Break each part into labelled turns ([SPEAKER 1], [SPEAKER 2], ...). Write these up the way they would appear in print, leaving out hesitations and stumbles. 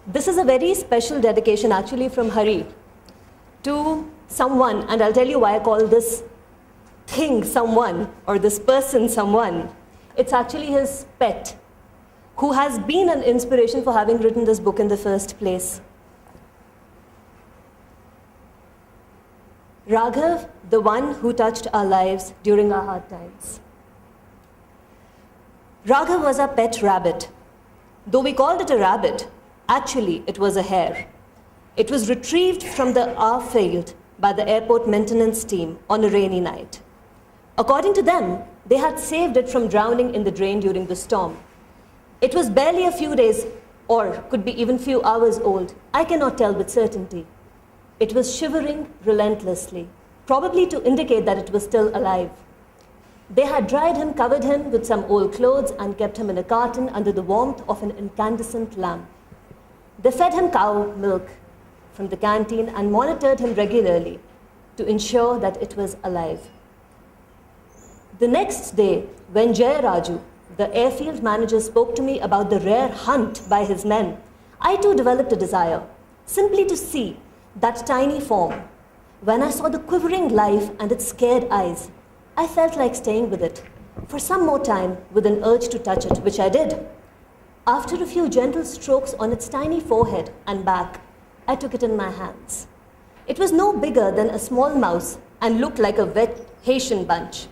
[SPEAKER 1] This is a very special dedication actually from Hari to someone, and I'll tell you why I call this thing someone or this person someone. It's actually his pet, who has been an inspiration for having written this book in the first place. Raghav, the one who touched our lives during our hard times. Raghav was our pet rabbit. Though we called it a rabbit, actually it was a hare. It was retrieved from the R field by the airport maintenance team on a rainy night. According to them, they had saved it from drowning in the drain during the storm. It was barely a few days, or could be even few hours old. I cannot tell with certainty. It was shivering relentlessly, probably to indicate that it was still alive. They had dried him, covered him with some old clothes, and kept him in a carton under the warmth of an incandescent lamp. They fed him cow milk from the canteen and monitored him regularly to ensure that it was alive. The next day, when Jaya Raju, the airfield manager, spoke to me about the rare hunt by his men, I too developed a desire, simply to see that tiny form. When I saw the quivering life and its scared eyes, I felt like staying with it for some more time with an urge to touch it, which I did. After a few gentle strokes on its tiny forehead and back, I took it in my hands. It was no bigger than a small mouse and looked like a wet Haitian bunch.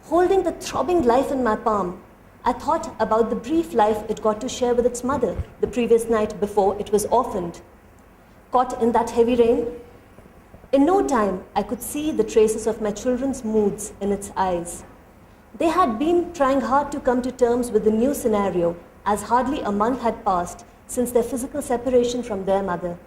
[SPEAKER 1] Holding the throbbing life in my palm, I thought about the brief life it got to share with its mother the previous night before it was orphaned. Caught in that heavy rain, in no time I could see the traces of my children's moods in its eyes. They had been trying hard to come to terms with the new scenario, as hardly a month had passed since their physical separation from their mother.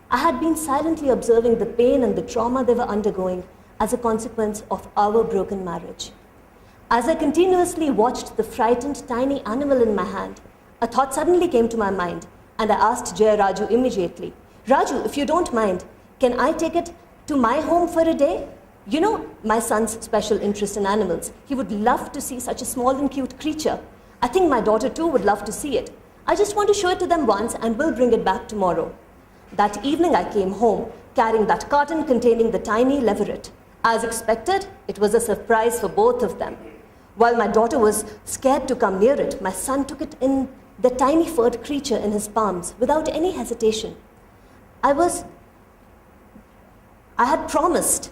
[SPEAKER 1] I had been silently observing the pain and the trauma they were undergoing as a consequence of our broken marriage. As I continuously watched the frightened tiny animal in my hand, a thought suddenly came to my mind, and I asked Jaya Raju immediately, "Raju, if you don't mind, can I take it to my home for a day? You know my son's special interest in animals. He would love to see such a small and cute creature. I think my daughter too would love to see it. I just want to show it to them once and we'll bring it back tomorrow." That evening I came home, carrying that carton containing the tiny leveret. As expected, it was a surprise for both of them. While my daughter was scared to come near it, my son took it in, the tiny furred creature, in his palms without any hesitation. I had promised,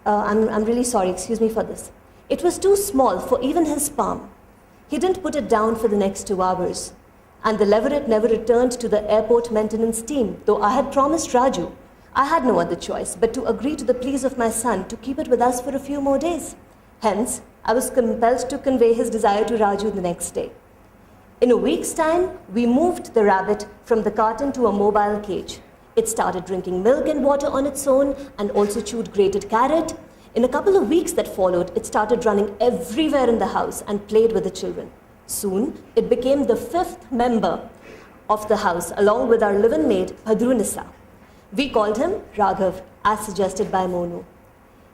[SPEAKER 1] I'm really sorry, excuse me for this. It was too small for even his palm. He didn't put it down for the next 2 hours. And the leveret never returned to the airport maintenance team, though I had promised Raju. I had no other choice but to agree to the pleas of my son to keep it with us for a few more days. Hence, I was compelled to convey his desire to Raju the next day. In a week's time, we moved the rabbit from the carton to a mobile cage. It started drinking milk and water on its own and also chewed grated carrot. In a couple of weeks that followed, it started running everywhere in the house and played with the children. Soon, it became the 5th member of the house, along with our live-in maid, Padrunissa. We called him Raghav, as suggested by Monu.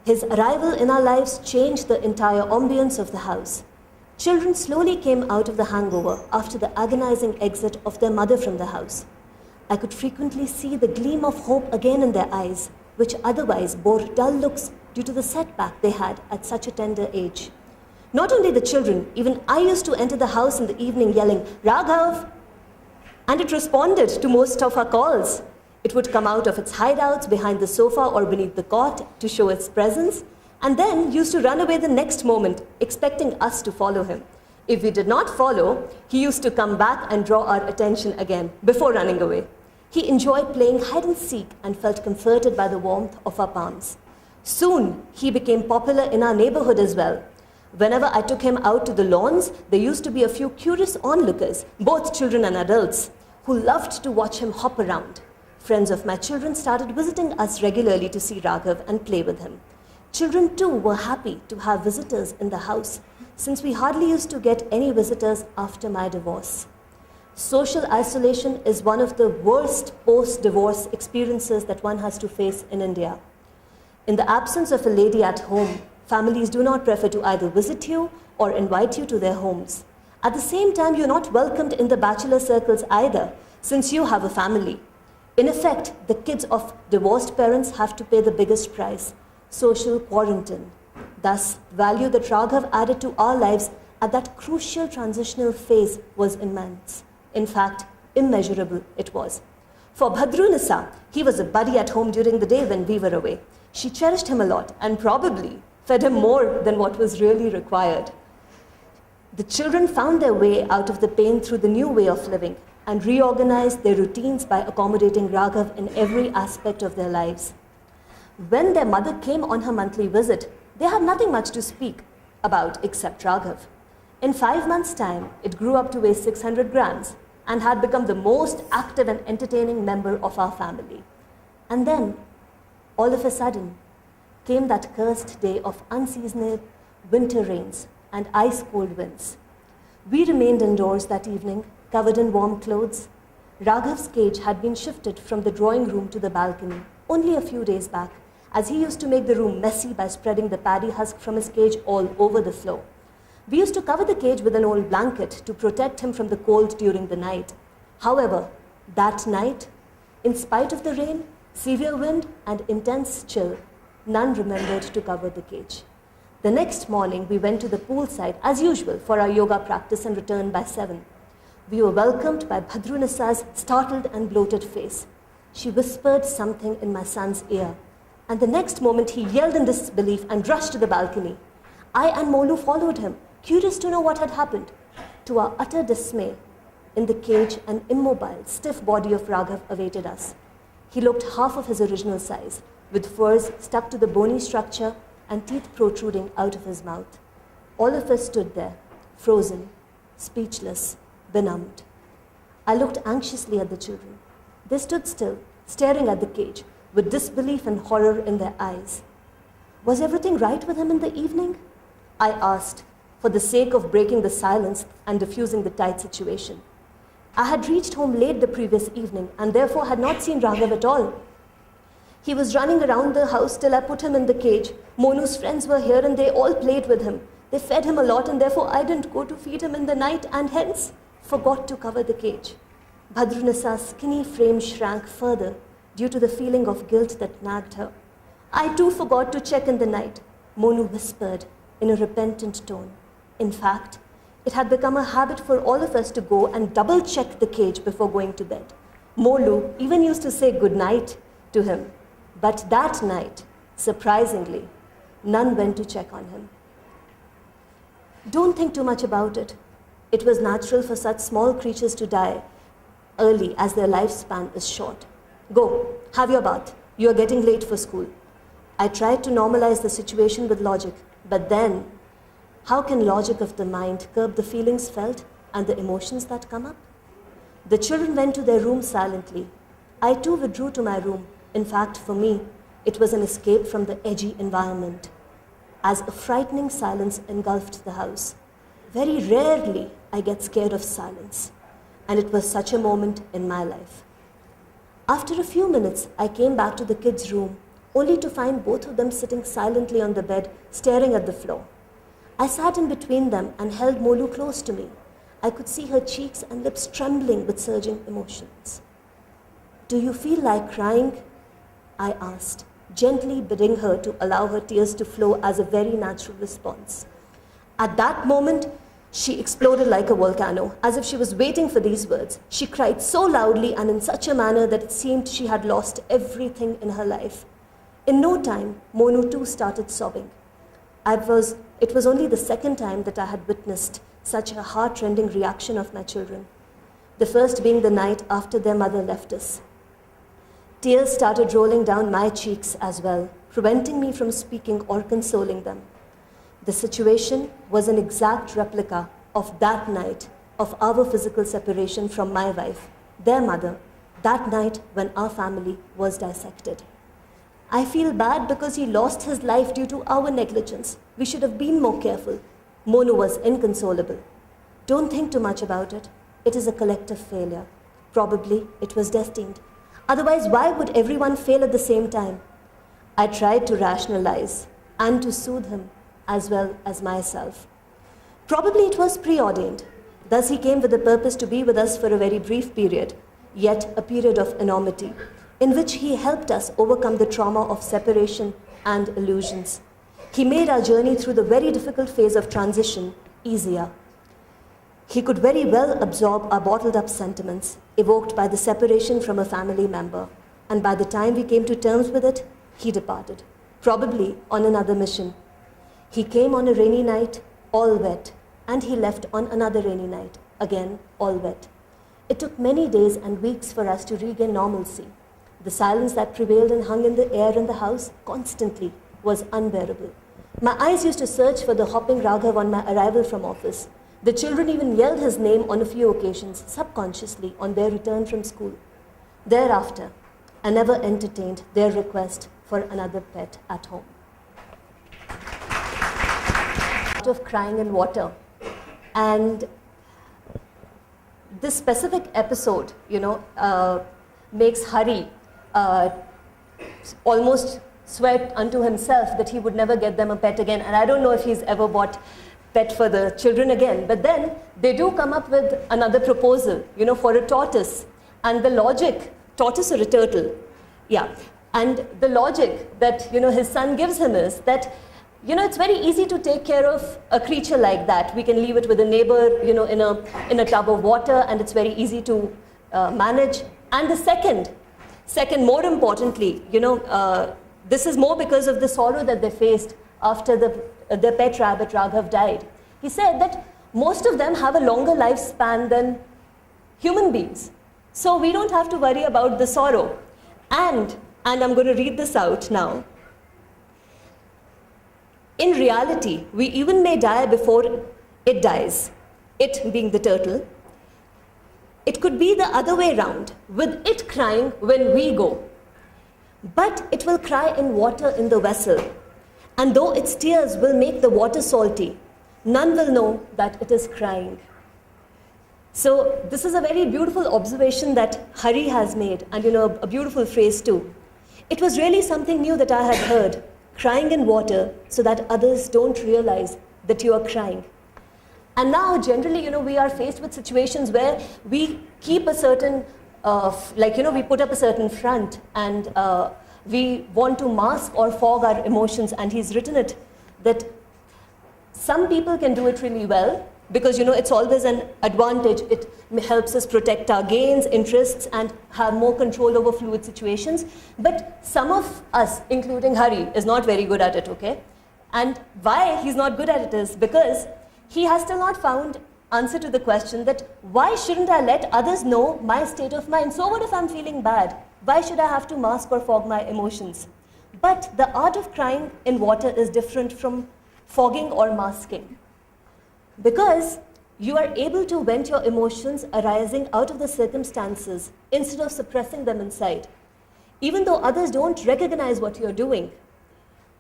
[SPEAKER 1] His arrival in our lives changed the entire ambience of the house. Children slowly came out of the hangover after the agonizing exit of their mother from the house. I could frequently see the gleam of hope again in their eyes, which otherwise bore dull looks due to the setback they had at such a tender age. Not only the children, even I used to enter the house in the evening yelling, "Raghav!" And it responded to most of our calls. It would come out of its hideouts behind the sofa or beneath the cot to show its presence, and then used to run away the next moment, expecting us to follow him. If we did not follow, he used to come back and draw our attention again before running away. He enjoyed playing hide and seek and felt comforted by the warmth of our palms. Soon, he became popular in our neighborhood as well. Whenever I took him out to the lawns, there used to be a few curious onlookers, both children and adults, who loved to watch him hop around. Friends of my children started visiting us regularly to see Raghav and play with him. Children too were happy to have visitors in the house, since we hardly used to get any visitors after my divorce. Social isolation is one of the worst post-divorce experiences that one has to face in India. In the absence of a lady at home, families do not prefer to either visit you or invite you to their homes. At the same time, you're not welcomed in the bachelor circles either, since you have a family. In effect, the kids of divorced parents have to pay the biggest price, social quarantine. Thus, the value that Raghav added to our lives at that crucial transitional phase was immense. In fact, immeasurable it was. For Bhadrunisa, he was a buddy at home during the day when we were away. She cherished him a lot and probably fed him more than what was really required. The children found their way out of the pain through the new way of living and reorganized their routines by accommodating Raghav in every aspect of their lives. When their mother came on her monthly visit, they had nothing much to speak about except Raghav. In 5 months' time, it grew up to weigh 600 grams and had become the most active and entertaining member of our family. And then, all of a sudden, came that cursed day of unseasonal winter rains and ice-cold winds. We remained indoors that evening, covered in warm clothes. Raghav's cage had been shifted from the drawing room to the balcony only a few days back, as he used to make the room messy by spreading the paddy husk from his cage all over the floor. We used to cover the cage with an old blanket to protect him from the cold during the night. However, that night, in spite of the rain, severe wind, and intense chill, none remembered to cover the cage. The next morning, we went to the poolside as usual for our yoga practice and returned by 7. We were welcomed by Bhadrunisa's startled and bloated face. She whispered something in my son's ear, and the next moment he yelled in disbelief and rushed to the balcony. I and Molu followed him, curious to know what had happened. To our utter dismay, in the cage, an immobile, stiff body of Raghav awaited us. He looked half of his original size, with furs stuck to the bony structure and teeth protruding out of his mouth. All of us stood there, frozen, speechless, benumbed. I looked anxiously at the children. They stood still, staring at the cage, with disbelief and horror in their eyes. Was everything right with him in the evening? I asked, for the sake of breaking the silence and diffusing the tight situation. I had reached home late the previous evening and therefore had not seen Raghav at all. He was running around the house till I put him in the cage. Monu's friends were here and they all played with him. They fed him a lot and therefore I didn't go to feed him in the night and hence forgot to cover the cage. Bhadrunisa's skinny frame shrank further due to the feeling of guilt that nagged her. I too forgot to check in the night, Monu whispered in a repentant tone. In fact, it had become a habit for all of us to go and double-check the cage before going to bed. Molu even used to say good night to him. But that night, surprisingly, none went to check on him. Don't think too much about it. It was natural for such small creatures to die early as their lifespan is short. Go, have your bath. You are getting late for school. I tried to normalize the situation with logic, but then, how can logic of the mind curb the feelings felt and the emotions that come up? The children went to their rooms silently. I too withdrew to my room. In fact, for me, it was an escape from the edgy environment, as a frightening silence engulfed the house. Very rarely I get scared of silence, and it was such a moment in my life. After a few minutes, I came back to the kids' room, only to find both of them sitting silently on the bed, staring at the floor. I sat in between them and held Molu close to me. I could see her cheeks and lips trembling with surging emotions. Do you feel like crying? I asked, gently bidding her to allow her tears to flow as a very natural response. At that moment, she exploded like a volcano, as if she was waiting for these words. She cried so loudly and in such a manner that it seemed she had lost everything in her life. In no time, Monu too started sobbing. It was only the second time that I had witnessed such a heart-rending reaction of my children, the first being the night after their mother left us. Tears started rolling down my cheeks as well, preventing me from speaking or consoling them. The situation was an exact replica of that night of our physical separation from my wife, their mother, that night when our family was dissected. I feel bad because he lost his life due to our negligence. We should have been more careful. Monu was inconsolable. Don't think too much about it. It is a collective failure. Probably it was destined. Otherwise, why would everyone fail at the same time? I tried to rationalize and to soothe him as well as myself. Probably it was preordained. Thus he came with the purpose to be with us for a very brief period. yet a period of enormity, in which he helped us overcome the trauma of separation and illusions. He made our journey through the very difficult phase of transition easier. He could very well absorb our bottled-up sentiments, evoked by the separation from a family member, and by the time we came to terms with it, he departed, probably on another mission. He came on a rainy night, all wet, and he left on another rainy night, again all wet. It took many days and weeks for us to regain normalcy. The silence that prevailed and hung in the air in the house constantly was unbearable. My eyes used to search for the hopping Raghav on my arrival from office. The children even yelled his name on a few occasions, subconsciously, on their return from school. Thereafter, I never entertained their request for another pet at home. Out of crying in water. And this specific episode, makes Hari almost swear unto himself that he would never get them a pet again. And I don't know if he's ever bought pet for the children again. But then they do come up with another proposal, for a tortoise. And the logic, tortoise or a turtle, yeah. And the logic that, his son gives him is that, it's very easy to take care of a creature like that. We can leave it with a neighbor, in a tub of water, and it's very easy to manage. And the second, more importantly, this is more because of the sorrow that they faced after the pet rabbit Raghav died. He said that most of them have a longer lifespan than human beings. So we don't have to worry about the sorrow. And I'm going to read this out now. In reality, we even may die before it dies, it being the turtle. It could be the other way round, with it crying when we go. But it will cry in water in the vessel. And though its tears will make the water salty, none will know that it is crying. So this is a very beautiful observation that Hari has made, and a beautiful phrase too. It was really something new that I had heard, crying in water so that others don't realize that you are crying. And now generally, we are faced with situations where we keep a certain, we put up a certain front, and we want to mask or fog our emotions. And he's written it that some people can do it really well because, it's always an advantage. It helps us protect our gains, interests, and have more control over fluid situations. But some of us, including Hari, is not very good at it, okay? And why he's not good at it is because he has still not found answer to the question that why shouldn't I let others know my state of mind? So what if I'm feeling bad? Why should I have to mask or fog my emotions? But the art of crying in water is different from fogging or masking. Because you are able to vent your emotions arising out of the circumstances instead of suppressing them inside, even though others don't recognize what you're doing.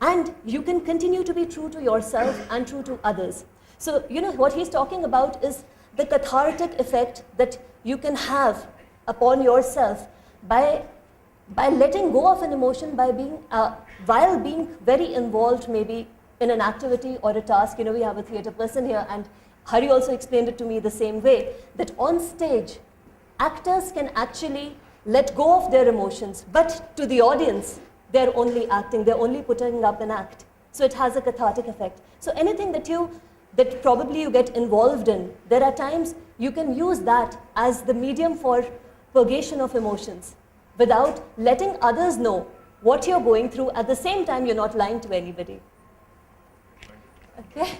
[SPEAKER 1] And you can continue to be true to yourself and true to others. So, what he's talking about is the cathartic effect that you can have upon yourself by letting go of an emotion, by being, while being very involved maybe in an activity or a task. We have a theatre person here, and Hari also explained it to me the same way, that on stage, actors can actually let go of their emotions, but to the audience, they're only acting, they're only putting up an act. So it has a cathartic effect. So anything that probably you get involved in, there are times you can use that as the medium for purgation of emotions without letting others know what you're going through. At the same time, you're not lying to anybody. Okay?